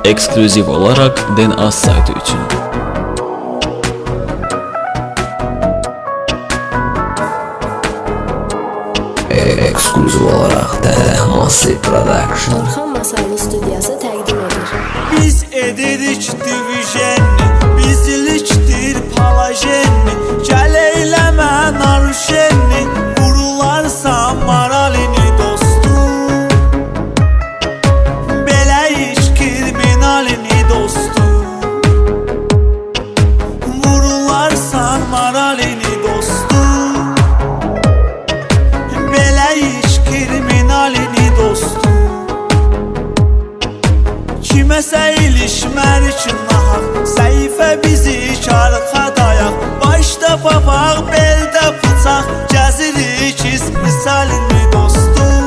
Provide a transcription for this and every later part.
Eksklüziv olarak DNA saytı için. Eksklüziv olarak DNA Production Orxan Masaylı studiyası təqdim edir. Biz edirik divijenni, bizlikdir palajenni. Gəl eyləmə naruşenni, vurularsa maralini dostum. Belə iş kriminalini dostum. Vurularsa maralini dostum. Belə iş kriminalini dostum. Kiməsə ilişmər üçün nahaq, səhifə bizi arxa dayaq. Başda papaq, beldə bıçaq, gəzirik missalini dostum.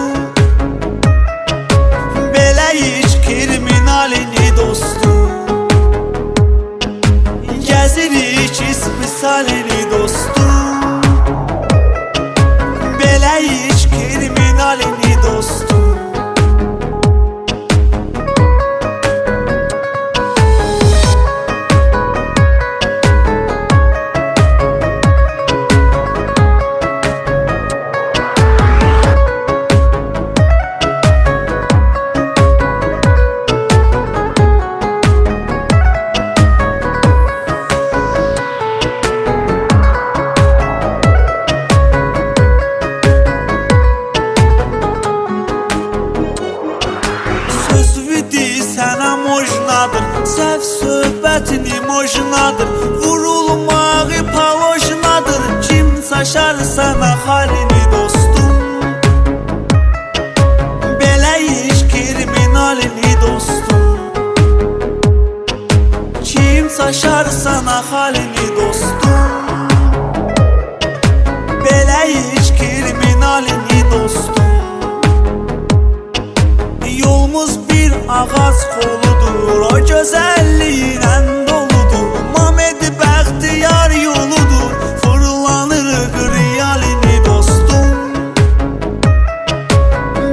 Belə iş kriminalini dostum. Gəzirik missalini dostum. Belə iş kriminalini dostum. Sənə mojnadır, səhv söhbətin imojnadır. Vurulmağı palojnadır, kim saşar sənə halini dostum. Belə iş kriminalini dostum. Kim saşar sənə halini dostum. Belə iş kriminalini dostum. Yolumuz bir ağac koludur, o gözəlliyilə doludur. Mamed Bəxtiyar yoludur, fırlanır realini dostum.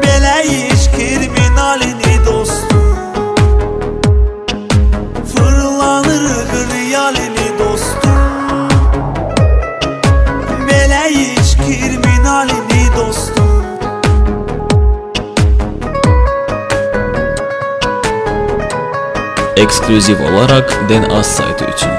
Belə iş kriminalini dostum. Fırlanır realini dostum. Belə iş kriminalini dostum. Eksklüziv olarak DNA saytı için.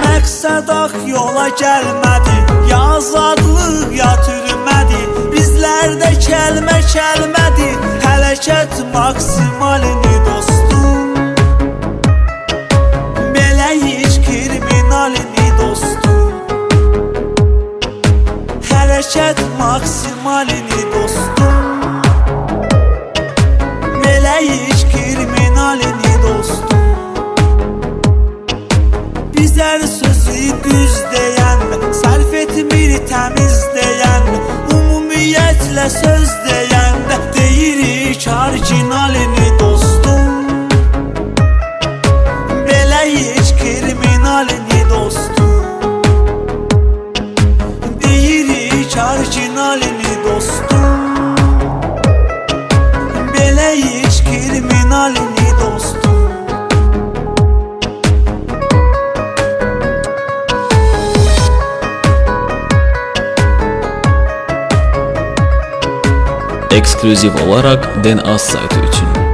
Məqsəd ax yola gəlmədi, ya azadlıq ya türmədi. Bizlərdə kəlmədi, hərəkət maksimalini dostum. Belə iş kriminalini dostum. Hərəkət maksimalini dostum. Belə iş kriminalini dostum. Bizler sözü düz deyən, sərf etmir təmiz deyən, ümumiyyətlə söz deyən, deyirik orijinalini dostum. Belə iş kriminalini dostum. Deyirik orijinalini dostum. Belə iş kriminalini dostum. Eksklüziv olarak DNA saytı için.